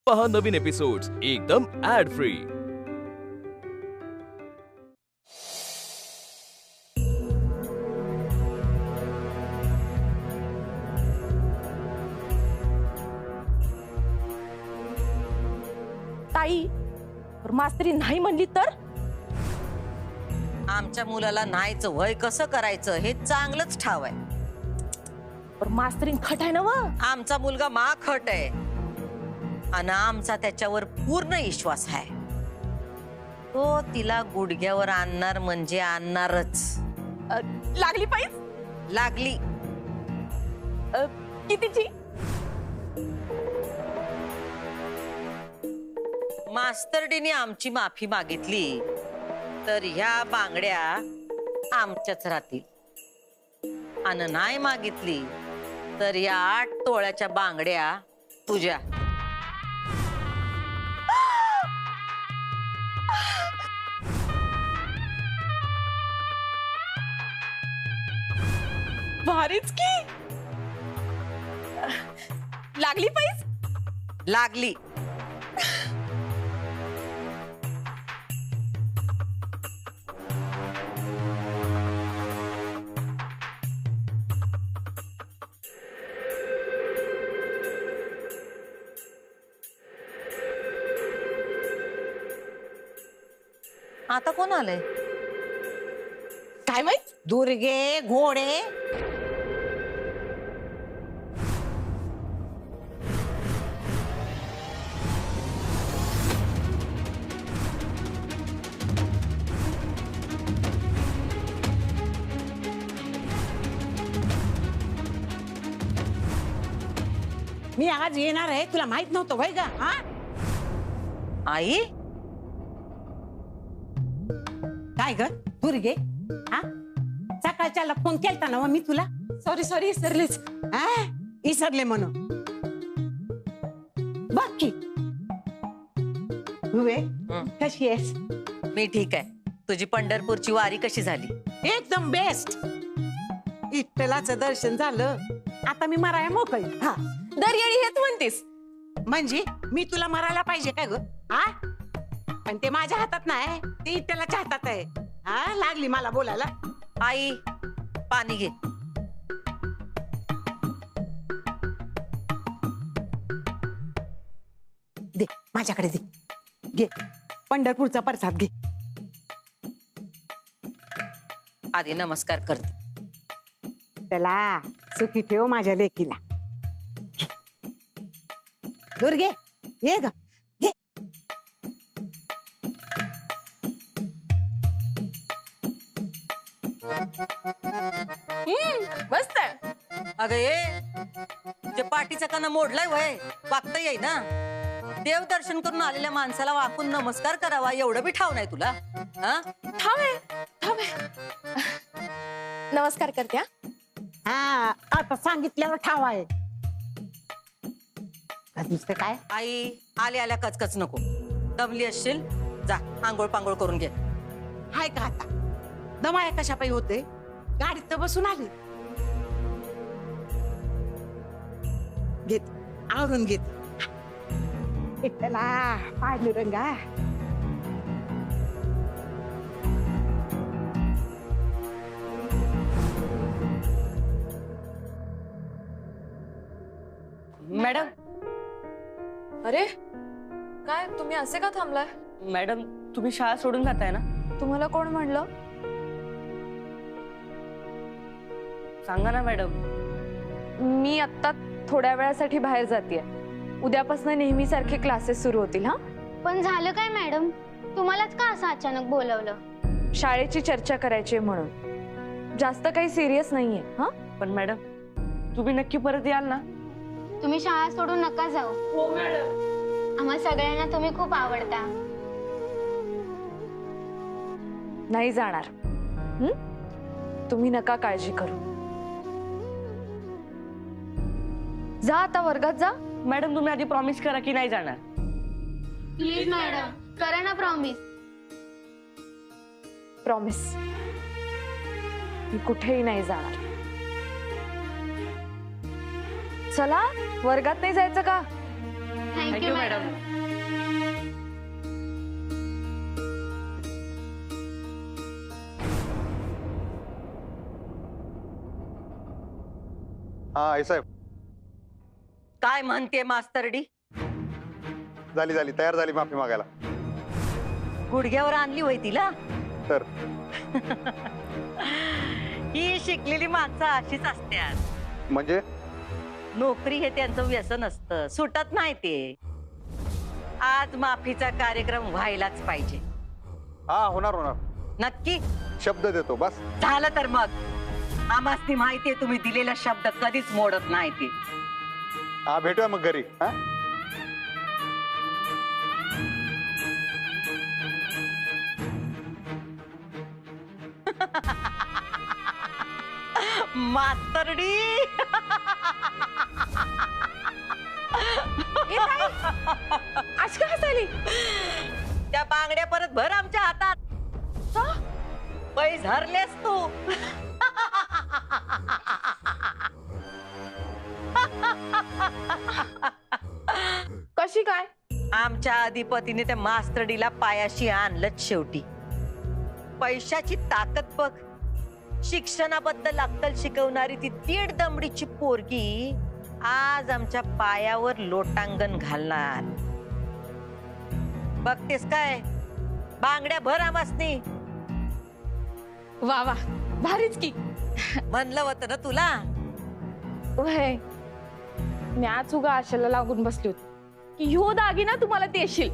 पहा नवीन एपिसोड्स एकदम add free. ताई मास्तरी नाही म्हणली तर आमच्या मुलाला नाहीचं वय कसं करायचं हे चांगलंच ठाव आहे। पर मास्तरीन खट आहे ना व आमचा मुलगा माखट आहे आणि आमचा त्याच्यावर पूर्ण विश्वास आहे। तो तिला गुडघ्यावर आणणार म्हणजे आणणारच। लागली पाहिजे लागली कितीची मास्तरडीने आमची माफी मागितली तर ह्या बांगड्या आमच्याच राहतील आणि नाही मागितली तर या 8 तोळ्याच्या बांगड्या तुझ्या। भारीच की लागली पाहिजे लागली आता कोण आलंय काय माहित। दुर्गे घोडे मी आज येणार आहे तुला माहित नव्हतं वय ग? हा आई काय ग दुर्गे? हा सकाळच्याला फोन केलता ना मी तुला? सॉरी सॉरी विसरलीच। हा विसरले म्हणून बाकी हुए कशी आहेस? मी ठीक आहे। तुझी पंढरपूरची वारी कशी झाली? एकदम बेस्ट। इट्टलाचं दर्शन झालं आता मी मराया मोकळी। हा दरवेळी हेच म्हणतेस म्हणजे मी तुला मरायला पाहिजे काय ग? हा पण ते माझ्या हातात नाही, ते इट्टलाच्या हातात आहे। हा लागली मला बोलायला। आई पाणी घे। दे माझ्याकडे दे, घे पंढरपूरचा प्रसाद घे। आधी नमस्कार करते। त्याला सुखी ठेव माझ्या लेकीला। दुर्गे ये ग घे। मस्त आहे। अगं ये तुझ्या पाठीचा काना मोडलाय वय वागता येई ना। देव दर्शन करून आलेल्या माणसाला वाकून नमस्कार करावा एवढं बी ठाव नाही तुला? हा थांबे नमस्कार करते। हा आता सांगितल्यावर ठाव आहे। दुसरं काय? आई आल्या आल्या कचकच नको। दमली असशील जा आंघोळ पांघोळ करून घे। हाय का आता दमाया कशा पायी होते? गाडीत तर बसून आली। घेत आवरून घेत इथला पांडुरंगा। मॅडम अरे काय तुम्ही असे का थांबलाय? मॅडम तुम्ही शाळा सोडून जाताय ना? तुम्हाला कोण म्हणलं? सांगा ना मॅडम। मी आत्ता थोड्या वेळासाठी बाहेर जातेय। उद्यापासून नेहमीसारखे क्लासेस सुरू होतील। हा पण झालं काय मॅडम? तुम्हालाच का असं अचानक बोलवलं? शाळेची चर्चा करायची म्हणून। जास्त काही सिरियस नाहीये। हा पण मॅडम तुम्ही नक्की परत याल ना? तुम्ही शाळा सोडून नका जाऊ। हो मॅडम। आम्हा सगळ्यांना तुम्ही खूप आवडता। नाही जाणार। तुम्ही नका काळजी करू। जा आता वर्गात जा। मॅडम तुम्ही आधी प्रॉमिस करा की नाही जाणार। प्लीज मॅडम करा ना प्रॉमिस। प्रॉमिस मी कुठेही नाही जाणार। चला वर्गात नाही जायचं का? Thank you madam. हा आई साहेब. काय म्हणते मास्तरडी? झाली तयार झाली माफी मागायला. गुडघ्यावर आणली होय तिला? तर ही शिकलेली माणसं अशीच असतात. म्हणजे नोकरी हे त्यांचं व्यसन असतं, सुटत नाही ते. आज माफीचा कार्यक्रम व्हायलाच पाहिजे. हा होणार. नक्की? शब्द देतो बस. झालं तर मग. आम्हासनी माहितीये तुम्ही दिलेला शब्द कधीच मोडत नाही ते. हा भेटूया मग घरी. हा मास्तरडी. आज का हसायली? त्या बांगड्या परत भर आमच्या हातात. पैस हरलेस तू. कशी काय? आमच्या अधिपतीने त्या मास्तरडीला पायाशी आणलंच शेवटी. पैशाची ताकद बघ. शिक्षणाबद्दल अक्कल शिकवणारी ती तीड दमडीची पोरगी आज आमच्या पायावर लोटांगण घालणार. बघतेस काय? बांगड्या भर आमासनी. वा वा, भारीच की. म्हणलं होतं ना तुला. वय मी आज उगा आशेला लागून बसली होती की ह्यो दागिना तुम्हाला देशील.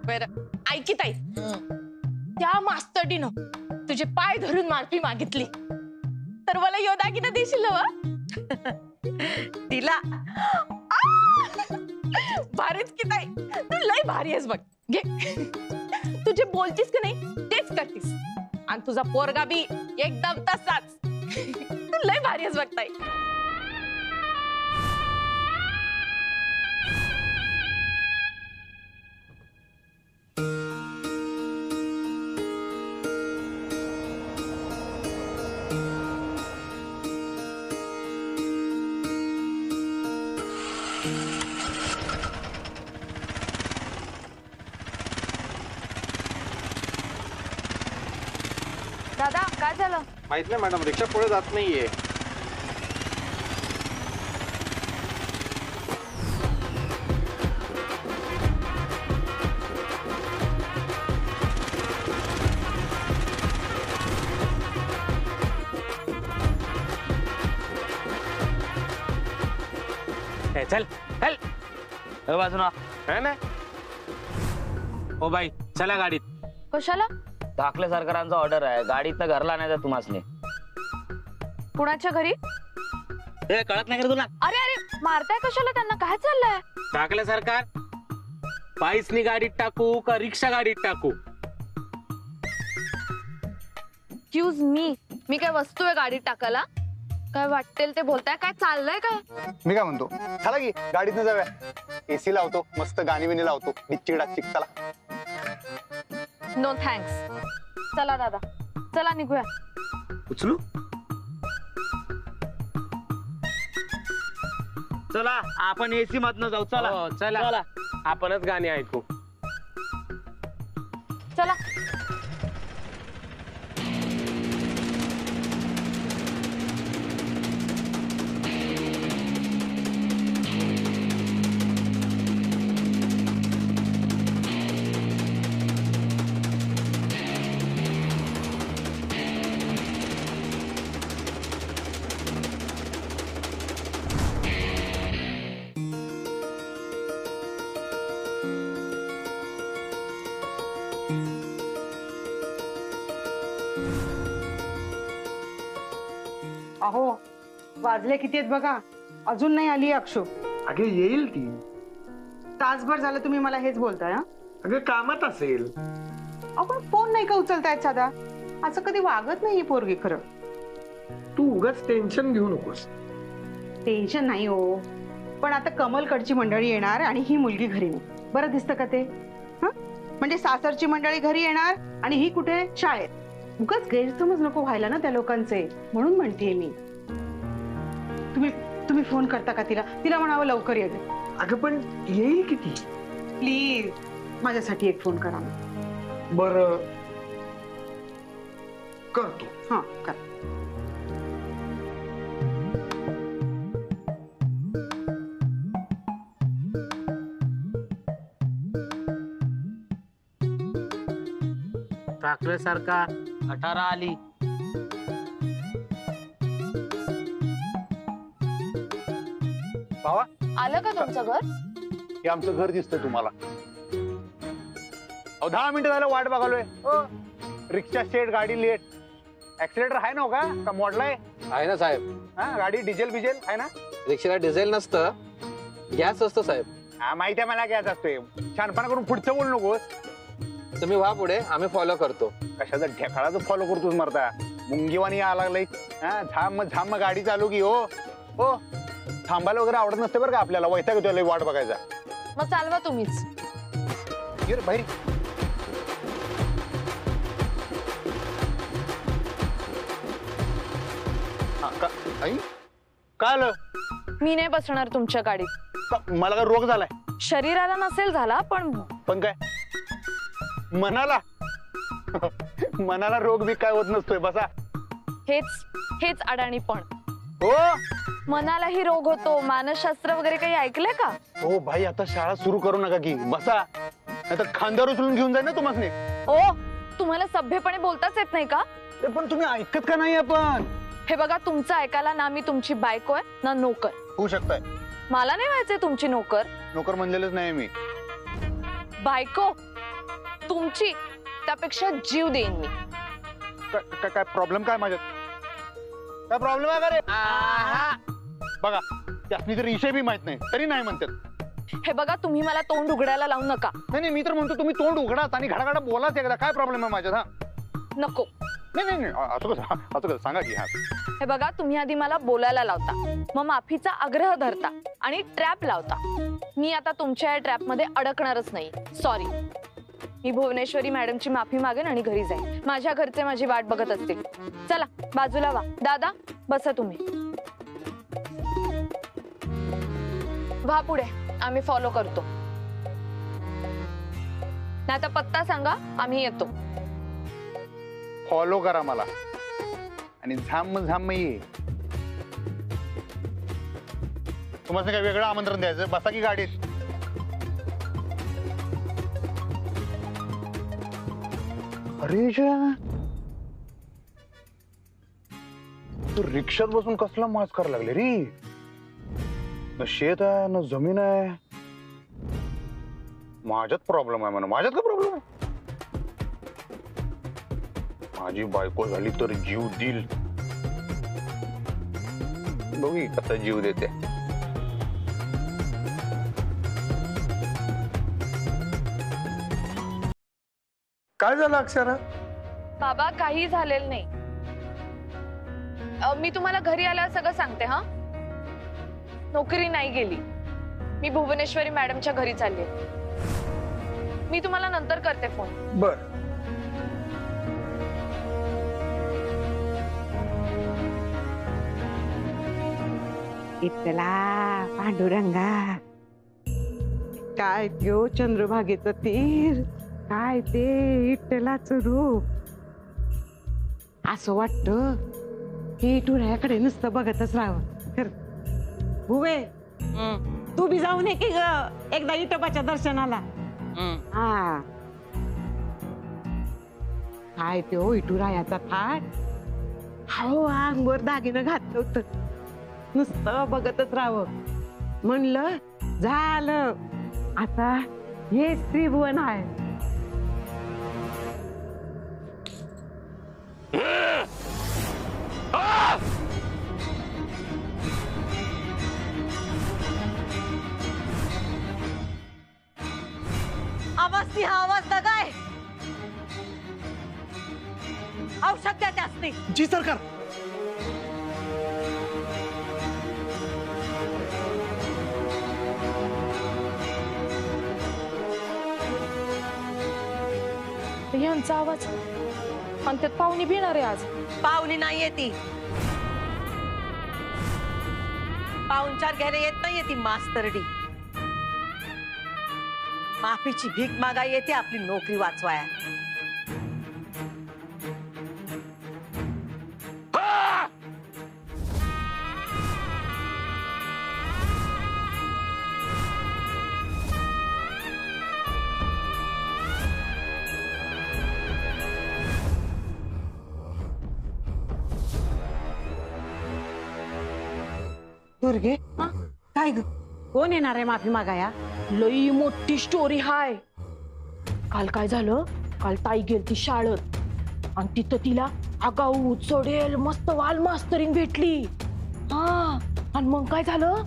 बरं ऐकी ताई, त्या मास्तरडीनं तुझे पाय धरून माफी मागितली तर मला ह्यो दागिना देशील ना? तिला भारीच की ताई, तू लय भारी आहेस बघ. घे, तुझे बोलतीस की नाही तेच करतीस. आणि तुझा पोरगा बी एकदम तसाच. तू लय भारी आहेस बघ ताई. दादा काय झालं? माहित नाही मॅडम, रिक्षा पुढे जात नाहीये. चल चल बाजूला है ना. ओ बाई चला गाडीत. कशाला? धाकले सरकारांचा ऑर्डर आहे, गाडीतनं घरला नाही तर तुम्हाला. कुणाच्या घरी? हे कळत नाही का तुला? अरे अरे मारताय कशाला त्यांना? काय चाललंय? टाकलं सरकार. पायसनी गाडीत टाकू का रिक्षा गाडीत टाकू? एक्सक्यूज मी काय वस्तू आहे गाडीत टाकायला? काय वाटेल ते बोलताय? काय चाललंय काय? मी काय म्हणतो, चला की गाडीतनं जाऊया. एसी लावतो, मस्त गाणी बिणी लावतो, डिच्चिक डाच्चिक. चला. No thanks. चला दादा, चला निघूया. उचलू. चला आपण एसी मधनं जाऊ. चला हो, चला आपणच गाणी ऐकू. चला. अहो वाजले किती आहेत बघा, अजून नाही आली अक्षू. अगे येईल ती. तासभर झालं तुम्ही मला हेच बोलताय. हा अगं कामात असेल. आपण फोन नाही का उचलतायत साधा? असं कधी वागत नाही पोरगी. खरं तू उगाच टेन्शन घेऊ नकोस. टेन्शन नाही हो, पण आता कमलकडची मंडळी येणार आणि ही मुलगी घरी नाही. बरं दिसतं का ते? म्हणजे सासरची मंडळी घरी येणार आणि ही कुठे? शाळेत. उगाच गैरसमज नको व्हायला ना त्या लोकांचे, म्हणून म्हणतेय मी. तुम्ही फोन करता का तिला? तिला म्हणावं लवकर ये. अगं पण येईल किती? प्लीज माझ्यासाठी एक फोन करा. बर करतो. हा कर. सारखा 18 आली. भावा आलं का तुमचं घर? हे आमचं घर दिसतंय तुम्हाला. अहो 10 मिनिटं झालं वाट बघालोय. रिक्षा स्टेट, गाडी लेट. ऍक्सिलेटर आहे ना का मोडलाय? आहे ना साहेब. हा गाडी डिझेल बिझेल आहे ना? रिक्षाला डिझेल नसतं, गॅस असतं साहेब. हा माहिती आहे मला गॅस असतोय. छानपणा करून पुढचं बोलू नको. तुम्ही व्हा पुढे, आम्ही फॉलो करतो. कशाचा ढेकाळाचं फॉलो करतोस मरता? मुंगीवानी आला लागलाय. हा झाम गाडी चालू की हो. हो थांबायला वगैरे आवडत नसते बरं का आपल्याला. वैताग येतोय वाट बघायचा. मग चालवा तुम्हीच. ये रे बाहेर. काय आलं? मी नाही बसणार तुमच्या गाडीत. मला काय रोग झालाय? शरीराला नसेल झाला पण काय मनाला? मनाला रोग बी काय होत नसतोय. बसा. हेच अडाणीपण. हो मनालाही रोग होतो. मानसशास्त्र वगैरे काही ऐकलंय का? हो भाई आता शाळा सुरू करू नका की. बसा नाहीतर खांद्यावर उचलून घेऊन जाईल ना तुम्हाला. ओ तुम्हाला सभ्यपणे बोलताच येत नाही का? पण तुम्ही ऐकत का नाही? आपण हे बघा, तुमचं ऐकायला ना मी तुमची बायको आहे ना नोकर. होऊ शकताय. मला नाही व्हायचंय तुमची नोकर. नोकर म्हणलेलंच नाही मी. बायको तुमची, त्यापेक्षा जीव देईन मी. काय प्रॉब्लेम काय माझ्यात? काय प्रॉब्लेम आहे का रे? बघा त्यासनी तर विषय बी माहित नाही तरी नाही म्हणतात. हे बघा, तुम्ही मला तोंड उघडायला लावू नका. नाही मी तर म्हणतो तुम्ही तोंड उघडाच आणि घडाघडा बोलाच एकदा. काय प्रॉब्लेम आहे माझ्यात? हा नको. नाही असं कसं सांगा की. हा हे बघा, तुम्ही आधी मला बोलायला लावता, मग माफीचा आग्रह धरता आणि ट्रॅप लावता. मी आता तुमच्या या ट्रॅप मध्ये अडकणारच नाही. सॉरी. मी भुवनेश्वरी मॅडमची माफी मागेन आणि घरी जाईन. माझ्या घरचे माझी वाट बघत असतील. चला बाजूला व्हा. दादा बसा तुम्ही. व्हा पुढे, आम्ही फॉलो करतो. नाही तर पत्ता सांगा, आम्ही येतो. फॉलो करा मला आणि झाम ये. तुम्हाला काय वेगळं आमंत्रण द्यायचं? बसा की गाडीत. अरे तू रिक्षात बसून कसला माज करायला लागले रे? न शेत आहे न जमीन आहे. माझ्यात प्रॉब्लेम आहे म्हणा. माझ्यात का प्रॉब्लेम आहे? माझी बायको झाली तर जीव देईल. बघू कसा जीव देते. काय झालं अक्षरा? बाबा काही झालेलं नाही. मी तुम्हाला घरी आल्यावर सगळं सांगते. हा नोकरी नाही गेली. मी भुवनेश्वरी मॅडमच्या घरी चालले. मी तुम्हाला नंतर करते फोन. बर. इतला पांडुरंगा, काय त्यो चंद्रभागेचं तीर, काय ते इट्टलाच रूप. असं वाटत की टुऱ्याकडे नुसतं बघतच राहावं. भुवे तू बी जाऊन ये की ग एकदा इटोबाच्या दर्शनाला. हा काय त्यो इटुरायाचा थाट. हो अंगवर दागिनं घातलं होतं. नुसतं बघतच राहावं म्हणलं. झालं आता हे त्रिभुवन आहे. आवाज ती हा आवाज ना काय? औषध द्या त्यासनी. जी सरकार. यांचा आवाज आणि त्यात पाहुणी बी येणार आहे आज. पाहुणी नाहीये ती. पाहुणचार घ्यायला येत नाहीये ती मास्तरडी. माफीची भीक मागा येते आपली नोकरी वाचवाया. दुर्गे काय ग कोण येणार आहे माफी मागाया? लई मोठी स्टोरी हाय. काल काय झालं, काल ताई गेलती शाळेत आणि तिथं तिला आगाऊ चढेल मस्त वाल मास्तरीन भेटली. हा आणि मग काय झालं,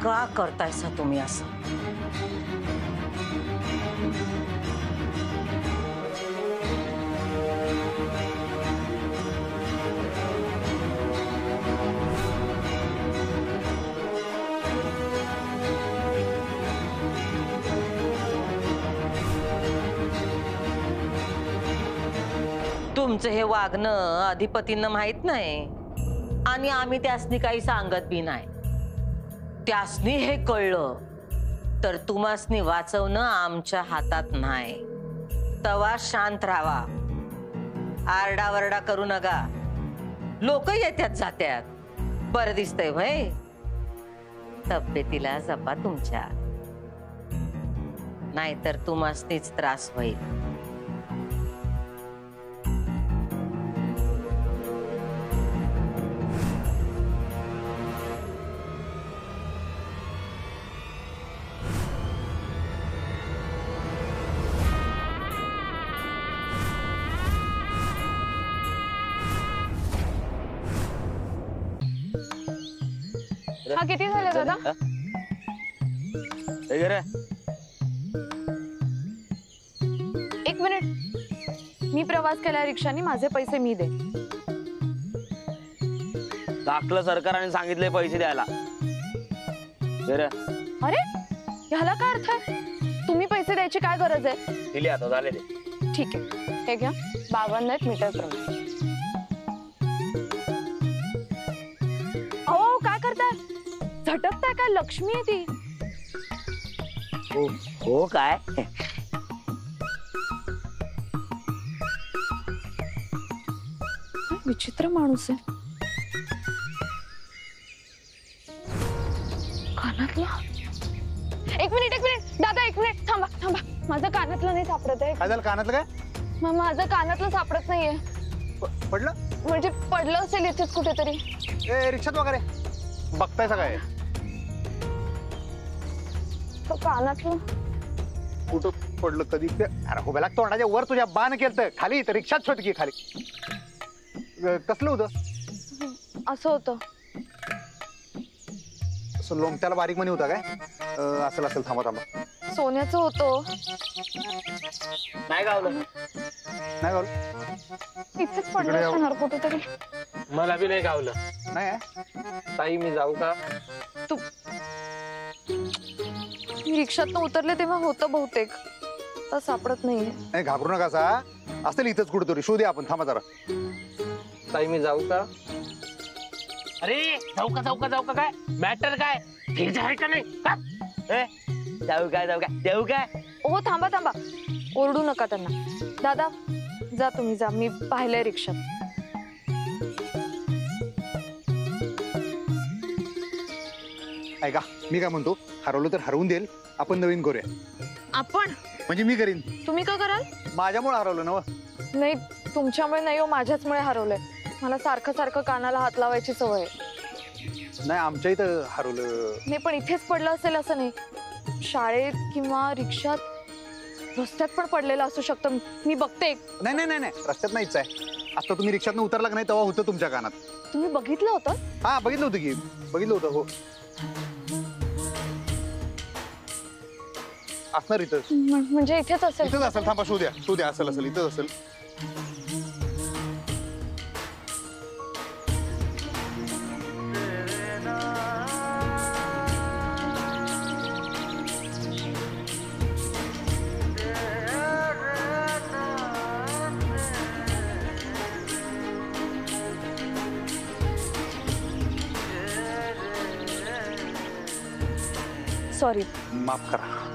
का करतायसा तुम्ही असं? तुमचं हे वागणं अधिपतींना माहित नाही आणि आम्ही त्यासनी काही सांगत बी नाही. त्यासनी हे कळलं तर तुम्हासनी वाचवणं आमच्या हातात नाही. तवा शांत राहावा, आरडावरडा करू नका. लोक येत्यात जात्यात, बरं दिसतंय भाई. तब्येतीला जपा तुमच्या, नाहीतर तुम्हासनीच त्रास होईल. हा किती झाले दादा? एक मिनिट, मी प्रवास केला रिक्षाने, माझे पैसे मी दे. टाकलं सरकारने सांगितले पैसे द्यायला. अरे ह्याला काय अर्थ आहे? तुम्ही पैसे द्यायची काय गरज आहे? दिले आता, झाले ते. ठीक आहे, हे घ्या 52 मीटर प्रमाणे. अहो काय करताय, झटकताय काय? लक्ष्मी आहे ती. हो काय? विचित्र माणूस आहे. कानातला, एक मिनिट दादा, एक मिनिट थांबा थांबा. माझं कानातलं नाही सापडत आहे. काय झालं कानातलं? काय माझं कानातलं सापडत नाहीये. पडलं? म्हणजे पडलं असेल इथेच कुठेतरी. रिक्षात वगैरे बघताय सगळं? कानातलं कुठं पडलं कधी? अरे हो बेला, तोंडाच्या वर तुझ्या बाण केलं खाली, तर रिक्षात शोध की खाली. कसलं होतं? असं होतं. असं लोमट्याला बारीक मणी होता काय? असेल थांबा. सोन्याचं होतं. नाही गावलं. नाही गावलं? इथेच पडलं असणार कुठेतरी. मला बी नाही गावलं. नाही. ताई मी जाऊ का? तू, मी रिक्षातनं उतरले तेव्हा होतं बहुतेक, तर सापडत नाहीये. नाही घाबरू नका सा, असेल इथंच कुठेतरी. शोधूया आपण, थांबा जरा. ताई मी जाऊ का? अरे जाऊ का काय? मॅटर काय? ठीक आहे का नाही? जाऊ काय देऊ काय. हो थांबा थांबा, ओरडू नका त्यांना. दादा जा तुम्ही जा, मी पाहिलंय रिक्षात. ऐका मी काय म्हणतो, हरवलं तर हरवून देईल, आपण नवीन करूया. आपण? म्हणजे मी करीन. तुम्ही का कराल? माझ्यामुळे हरवलं ना. नाही तुमच्यामुळे नाही हो, माझ्याचमुळे हरवलंय. मला सारखं सारखं कानाला हात लावायची सवय आहे. नाही आमच्या इथं हरवलं. नाही पण इथेच पडलं असेल असं नाही, शाळेत किंवा रिक्षात, रस्त्यात पण पडलेलं असू शकतं. मी बघते. नाही नाही नाही नाही, रस्त्यात नाहीच आहे. आता तुम्ही रिक्षात उतरला का नाही तेव्हा होतं तुमच्या कानात. तुम्ही बघितलं होतं? हा बघितलं होतं की, बघितलं होतं. हो असणार इथं. म्हणजे इथेच असेल. इथंच असेल. थांबा शोध्या शोध्या, असेल असेल इथंच असेल. सॉरी. माफ करा.